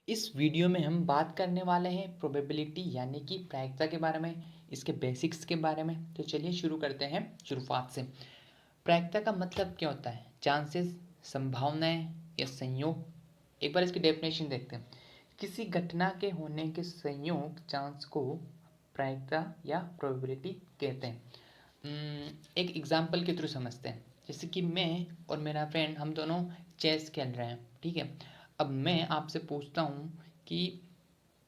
इस वीडियो में हम बात करने वाले हैं प्रोबेबिलिटी यानी कि प्रायिकता के बारे में, इसके बेसिक्स के बारे में। तो चलिए शुरू करते हैं शुरुआत से। प्रायिकता का मतलब क्या होता है? चांसेस, संभावनाएं या संयोग। एक बार इसकी डेफिनेशन देखते हैं। किसी घटना के होने के संयोग चांस को प्रायिकता या प्रोबेबिलिटी कहते हैं। एक एग्जाम्पल के थ्रू समझते हैं। जैसे कि मैं और मेरा फ्रेंड, हम दोनों चेस खेल रहे हैं, ठीक है। अब मैं आपसे पूछता हूँ कि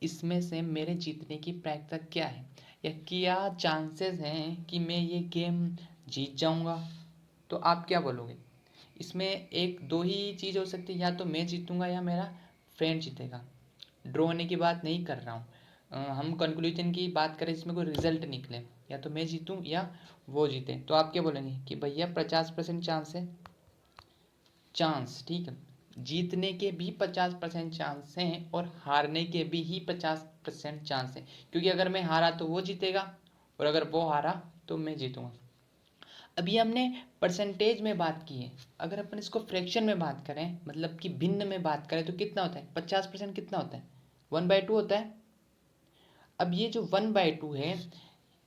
इसमें से मेरे जीतने की प्रायिकता क्या है, या क्या चांसेस हैं कि मैं ये गेम जीत जाऊँगा। तो आप क्या बोलोगे? इसमें एक दो ही चीज़ हो सकती है, या तो मैं जीतूँगा या मेरा फ्रेंड जीतेगा। ड्रॉ होने की बात नहीं कर रहा हूँ। हम कंक्लूजन की बात करें जिसमें कोई रिजल्ट निकले, या तो मैं जीतूँ या वो जीते। तो आप क्या बोलेंगे कि भैया 50% चांस है। चांस, ठीक है। जीतने के भी 50% चांस हैं और हारने के भी ही 50% चांस है, क्योंकि अगर मैं हारा तो वो जीतेगा और अगर वो हारा तो मैं जीतूंगा। अभी हमने परसेंटेज में बात की है। अगर अपन इसको फ्रैक्शन में बात करें, मतलब कि भिन्न में बात करें, तो कितना होता है? 50% कितना होता है? 1/2 होता है। अब ये जो 1/2 है,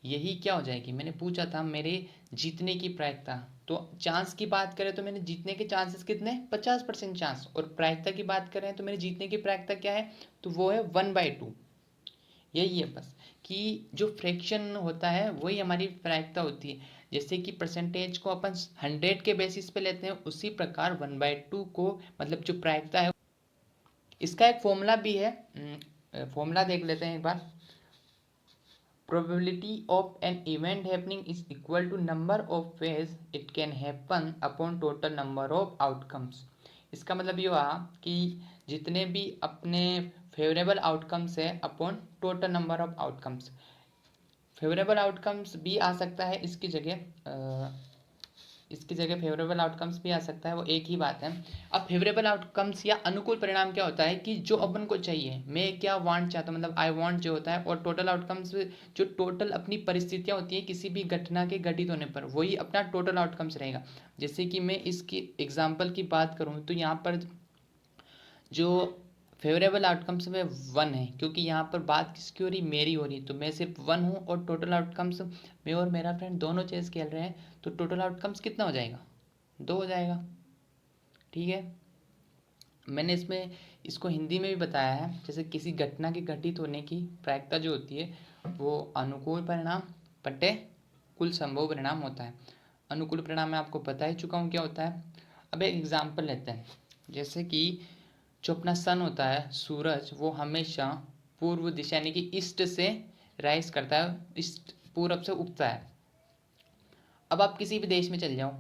यही क्या हो जाएगी? मैंने पूछा था मेरे जीतने की प्रायिकता। तो चांस की बात करें तो मैंने जीतने के चांसेस कितने? 50% चांस। और प्रायिकता की बात करें तो मेरे जीतने की प्रायिकता क्या है? तो वो है 1/2। यही है बस, कि जो फ्रैक्शन होता है वही हमारी प्रायिकता होती है। जैसे कि परसेंटेज को अपन 100 के बेसिस पे लेते हैं, उसी प्रकार 1/2 को, मतलब जो प्रायिकता है, इसका एक फॉर्मूला भी है। फॉर्मूला देख लेते हैं एक बार। Probability of an event happening is equal to number of ways it can happen upon total number of outcomes। इसका मतलब ये हुआ कि जितने भी अपने फेवरेबल आउटकम्स है upon total number of outcomes. Favourable outcomes भी आ सकता है इसकी जगह फेवरेबल आउटकम्स भी आ सकता है, वो एक ही बात है। अब फेवरेबल आउटकम्स या अनुकूल परिणाम क्या होता है कि जो अपन को चाहिए, मैं क्या वांट चाहता हूँ, मतलब आई वांट जो होता है, और टोटल आउटकम्स जो टोटल अपनी परिस्थितियाँ होती हैं किसी भी घटना के घटित होने पर, वही अपना टोटल आउटकम्स रहेगा। जैसे कि मैं इसकी एग्जाम्पल की बात करूँ तो यहाँ पर जो फेवरेबल आउटकम्स में 1 है, क्योंकि यहाँ पर बात किसकी हो रही? मेरी हो रही। तो मैं सिर्फ 1 हूँ और टोटल आउटकम्स, मैं और मेरा फ्रेंड दोनों चेस खेल रहे हैं, तो टोटल आउटकम्स कितना हो जाएगा? 2 हो जाएगा, ठीक है। मैंने इसमें इसको हिंदी में भी बताया है। जैसे किसी घटना के घटित होने की प्रायिकता जो होती है वो अनुकूल परिणाम बटे कुल संभव परिणाम होता है। अनुकूल परिणाम मैं आपको बता ही चुका हूँ क्या होता है। अब एक एग्जाम्पल लेते हैं। जैसे कि जो अपना सन होता है, सूरज, वो हमेशा पूर्व दिशा यानी कि ईस्ट से राइज करता है, ईस्ट पूरब से उगता है। अब आप किसी भी देश में चल जाओ,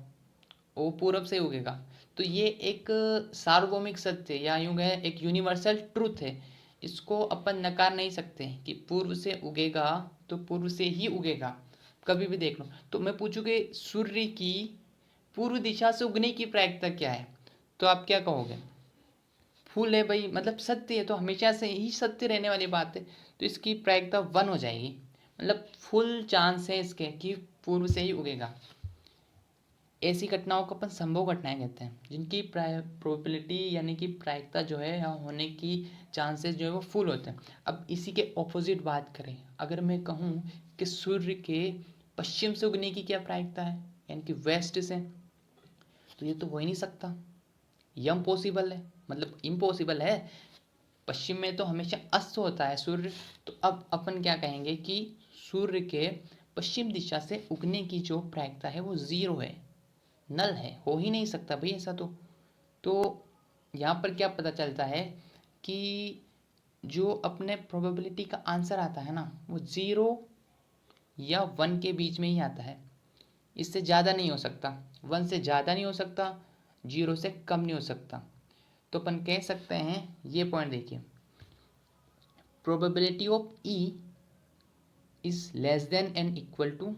वो पूरब से उगेगा। तो ये एक सार्वभौमिक सत्य है, या यूं कहें एक यूनिवर्सल ट्रूथ है। इसको अपन नकार नहीं सकते कि पूर्व से उगेगा तो पूर्व से ही उगेगा, कभी भी देख लो। तो मैं पूछूं कि सूर्य की पूर्व दिशा से उगने की प्रायिकता क्या है, तो आप क्या कहोगे? फुल है भाई, मतलब सत्य है, तो हमेशा से ही सत्य रहने वाली बात है। तो इसकी प्रायिकता 1 हो जाएगी, मतलब फुल चांस है इसके कि पूर्व से ही उगेगा। ऐसी घटनाओं को अपन संभव घटनाएं कहते हैं, जिनकी प्रोबेबिलिटी यानी कि प्रायिकता जो है या होने की चांसेस जो है वो फुल होते हैं। अब इसी के ऑपोजिट बात करें, अगर मैं कहूँ कि सूर्य के पश्चिम से उगने की क्या प्रायिकता है, यानी कि वेस्ट से, तो ये तो हो ही नहीं सकता। ये इम्पॉसिबल है, मतलब इम्पॉसिबल है। पश्चिम में तो हमेशा अस्त होता है सूर्य। तो अब अपन क्या कहेंगे कि सूर्य के पश्चिम दिशा से उगने की जो प्रायिकता है वो 0 है, नल है, हो ही नहीं सकता भाई ऐसा। तो यहाँ पर क्या पता चलता है कि जो अपने प्रोबेबिलिटी का आंसर आता है ना, वो 0 या 1 के बीच में ही आता है। इससे ज़्यादा नहीं हो सकता, 1 से ज़्यादा नहीं हो सकता, 0 से कम नहीं हो सकता। तो अपन कह सकते हैं, ये पॉइंट देखिए, probability of E is less than and equal to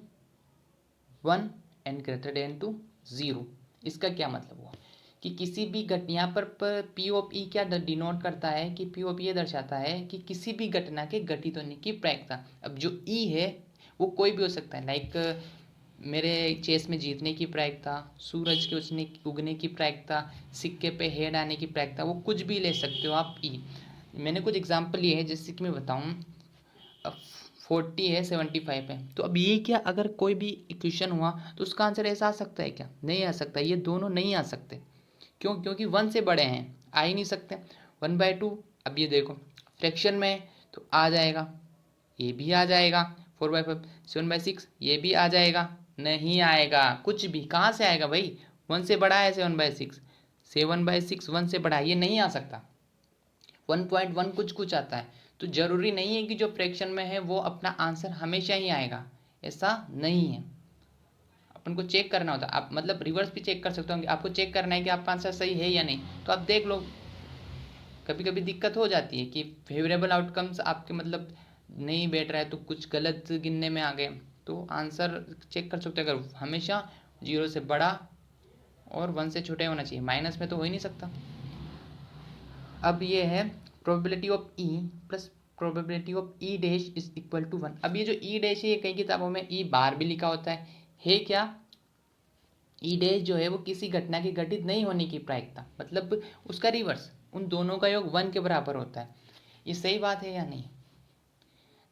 1 and greater than to 0। इसका क्या मतलब हुआ कि किसी भी घटना, यहाँ पर पी ऑफ ई क्या डिनोट करता है कि पी ऑफ ये दर्शाता है कि किसी भी घटना के घटित होने की प्रायिकता। अब जो ई है वो कोई भी हो सकता है, लाइक मेरे चेस में जीतने की प्रायिकता, सूरज के उगने की प्रायिकता, सिक्के पे हेड आने की प्रायिकता, वो कुछ भी ले सकते हो आप ई। मैंने कुछ एग्जांपल लिए हैं, जैसे कि मैं बताऊं, 40 है, 75 है, तो अब ये क्या, अगर कोई भी इक्वेशन हुआ तो उसका आंसर ऐसा आ सकता है क्या? नहीं आ सकता, ये दोनों नहीं आ सकते। क्यों? क्योंकि 1 से बड़े हैं, आ ही नहीं सकते। 1/2, अब ये देखो फ्रैक्शन में है तो आ जाएगा, ये भी आ जाएगा। 4/5, 7/6, ये भी आ जाएगा। नहीं आएगा, कुछ भी कहाँ से आएगा भाई? 1 से बड़ा है 7/6, 7/6 1 से बड़ा है, ये नहीं आ सकता। 1.1 कुछ कुछ आता है, तो जरूरी नहीं है कि जो फ्रैक्शन में है वो अपना आंसर हमेशा ही आएगा, ऐसा नहीं है। अपन को चेक करना होता है, आप मतलब रिवर्स भी चेक कर सकते हो, आपको चेक करना है कि आपका आंसर सही है या नहीं, तो आप देख लो। कभी कभी दिक्कत हो जाती है कि फेवरेबल आउटकम्स आपके मतलब नहीं बैठ रहा है, तो कुछ गलत गिनने में आ गए, तो आंसर चेक कर सकते हो। अगर हमेशा 0 से बड़ा और 1 से छोटे होना चाहिए, माइनस में तो हो ही नहीं सकता। अब ये है probability of E plus probability of E dash is equal to 1। अब ये जो ई डैश है, ये कई किताबों में ई बार भी लिखा होता है क्या? ई डैश जो है वो किसी घटना के घटित नहीं होने की प्रायिकता, मतलब उसका रिवर्स, उन दोनों का योग 1 के बराबर होता है। ये सही बात है या नहीं?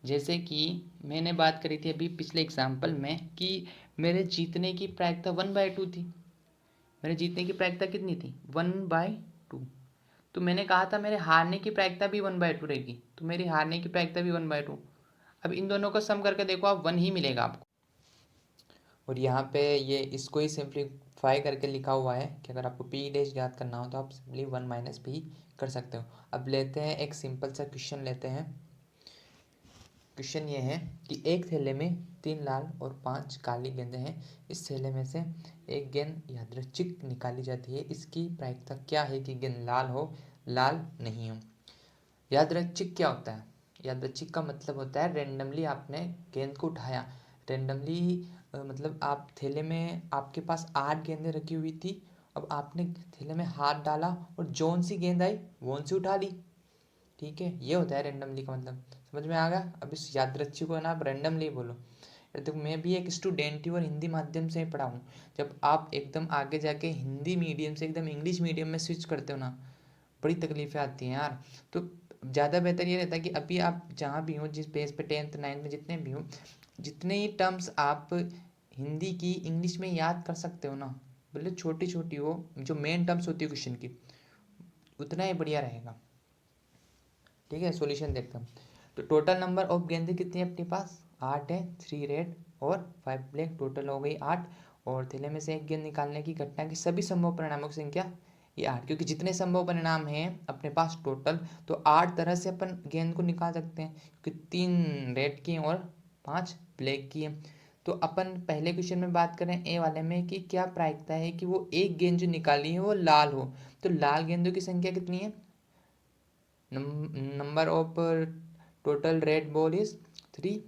जैसे कि मैंने बात करी थी अभी पिछले एग्जाम्पल में कि मेरे जीतने की प्रायिकता 1/2 थी। मेरे जीतने की प्रायिकता कितनी थी? 1/2। तो मैंने कहा था मेरे हारने की प्रायिकता भी 1/2 रहेगी, तो मेरी हारने की प्रायिकता भी 1/2। अब इन दोनों को सम करके देखो आप, 1 ही मिलेगा आपको। और यहाँ पे ये इसको ही सिंप्लीफाई करके लिखा हुआ है कि अगर आपको पी डैश ज्ञात करना हो तो आप सिंपली 1 - पी कर सकते हो। अब लेते हैं एक सिंपल सा क्वेश्चन लेते हैं। क्वेश्चन ये है कि एक थैले में 3 लाल और 5 काली गेंदें हैं। इस थैले में से एक गेंद यादृच्छिक निकाली जाती है। इसकी प्रायिकता क्या है कि गेंद लाल हो, लाल नहीं हो? यादृच्छिक क्या होता है? यादृच्छिक का मतलब होता है रेंडमली आपने गेंद को उठाया। रेंडमली मतलब आप थैले में आपके पास 8 गेंदें रखी हुई थी। अब आपने थैले में हाथ डाला और जौन सी गेंद आई वौन सी उठा ली। ठीक है, ये होता है रेंडमली का मतलब। समझ में आ गया? अब इस यादृच्छिक को ना आप रेंडमली बोलो। यार देखो, मैं भी एक स्टूडेंट ही और हिंदी माध्यम से पढ़ा हूँ। जब आप एकदम आगे जाके हिंदी मीडियम से एकदम इंग्लिश मीडियम में स्विच करते हो ना, बड़ी तकलीफें आती हैं यार। तो ज़्यादा बेहतर ये रहता है कि अभी आप जहाँ भी हो, जिस बेस पे 10th 9th में जितने भी हो, जितने ही टर्म्स आप हिंदी की इंग्लिश में याद कर सकते हो ना, भले छोटी छोटी हो, जो मेन टर्म्स होती है क्वेश्चन की, उतना ही बढ़िया रहेगा। ठीक है, सॉल्यूशन देखते हैं। तो टोटल नंबर ऑफ गेंदें कितनी है अपने पास? 8 है। 3 रेड और 5 ब्लैक, टोटल हो गई 8। और थैले में से एक गेंद निकालने की घटना की सभी संभव परिणामों की संख्या ये 8, क्योंकि जितने संभव परिणाम हैं अपने पास टोटल, तो 8 तरह से अपन गेंद को निकाल सकते हैं, क्योंकि 3 रेड की और 5 ब्लैक की है। तो अपन पहले क्वेश्चन में बात करें ए वाले में कि क्या प्रायिकता है कि वो एक गेंद जो निकाली है वो लाल हो। तो लाल गेंदों की संख्या कितनी है? Number of total red ball is 3।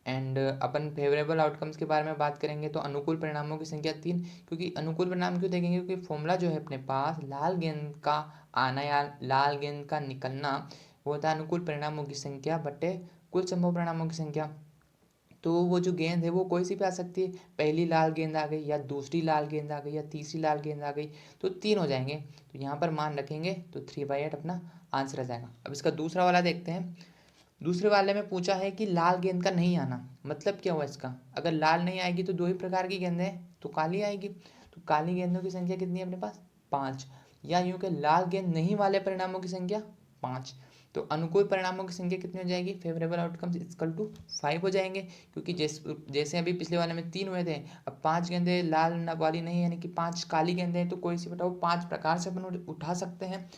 And upon favourable outcomes के बारे में बात करेंगे तो अनुकूल परिणामों की संख्या 3। क्योंकि अनुकूल परिणाम क्यों देखेंगे? क्योंकि फॉर्मूला जो है अपने पास, लाल गेंद का आना या लाल गेंद का निकलना, वो होता है अनुकूल परिणामों की संख्या बटे कुल संभव परिणामों की संख्या। तो वो जो गेंद है वो कोई सी भी आ सकती है। पहली लाल गेंद आ गई, या दूसरी लाल गेंद आ गई, या तीसरी लाल गेंद आ गई, तो 3 हो जाएंगे। तो यहाँ पर मान रखेंगे तो 3/8 अपना आंसर आ जाएगा। अब इसका दूसरा वाला देखते हैं। दूसरे वाले में पूछा है कि लाल गेंद का नहीं आना, मतलब क्या हुआ इसका? अगर लाल नहीं आएगी तो दो ही प्रकार की गेंदें हैं, तो काली आएगी। तो काली गेंदों की संख्या कितनी है अपने पास? 5। या यूं कि लाल गेंद नहीं वाले परिणामों की संख्या 5। तो अनुकूल परिणामों की संख्या कितनी हो जाएगी? फेवरेबल आउटकम्स इक्वल टू 5 हो जाएंगे। क्योंकि जैसे अभी पिछले वाले में 3 हुए थे, अब 5 गेंदें लाल वाली नहीं है, यानी कि 5 काली गेंदें हैं, तो कोई सी बताओ 5 प्रकार से अपन उठा सकते हैं।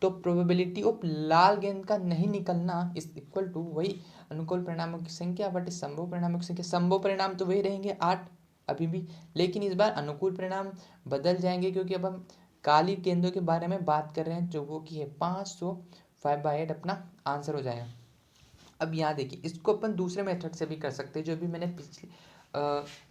तो प्रोबेबिलिटी ऑफ लाल गेंद का नहीं निकलना इज इक्वल टू वही अनुकूल परिणामों की संख्या बटे संभव परिणामों की संख्या। संभव परिणाम तो वही रहेंगे 8 अभी भी, लेकिन इस बार अनुकूल परिणाम बदल जाएंगे, क्योंकि अब हम काली गेंदों के बारे में बात कर रहे हैं, जो वो की है 5। तो 5/8 अपना आंसर हो जाएगा। अब यहाँ देखिए, इसको अपन दूसरे मेथड से भी कर सकते हैं, जो भी मैंने पिछले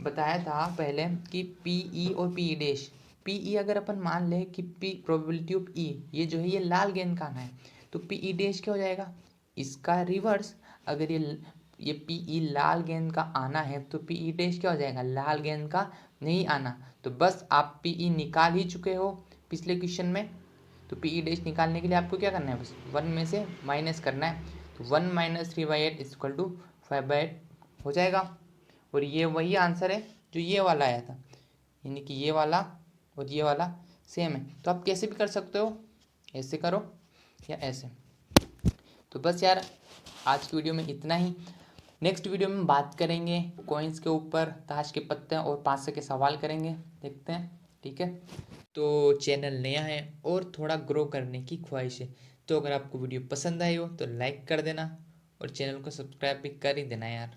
बताया था पहले कि पीई और पी डैश। पीई अगर अपन मान ले कि पी प्रोबेबिलिटी ऑफ ई, ये जो है ये लाल गेंद का आना है, तो पीई डैश क्या हो जाएगा? इसका रिवर्स। अगर ये पीई लाल गेंद का आना है तो पीई डैश क्या हो जाएगा? लाल गेंद का नहीं आना। तो बस आप पीई निकाल ही चुके हो पिछले क्वेश्चन में, तो पी ई डैश निकालने के लिए आपको क्या करना है, बस 1 में से माइनस करना है। तो 1 - 3/8 इक्वल टू 5/8 हो जाएगा। और ये वही आंसर है जो ये वाला आया था, यानी कि ये वाला और ये वाला सेम है। तो आप कैसे भी कर सकते हो, ऐसे करो या ऐसे। तो बस यार आज की वीडियो में इतना ही। नेक्स्ट वीडियो में बात करेंगे कॉइन्स के ऊपर, ताश के पत्ते और 500 के सवाल करेंगे, देखते हैं, ठीक है। तो चैनल नया है और थोड़ा ग्रो करने की ख्वाहिश है, तो अगर आपको वीडियो पसंद आई हो तो लाइक कर देना और चैनल को सब्सक्राइब भी कर ही देना यार।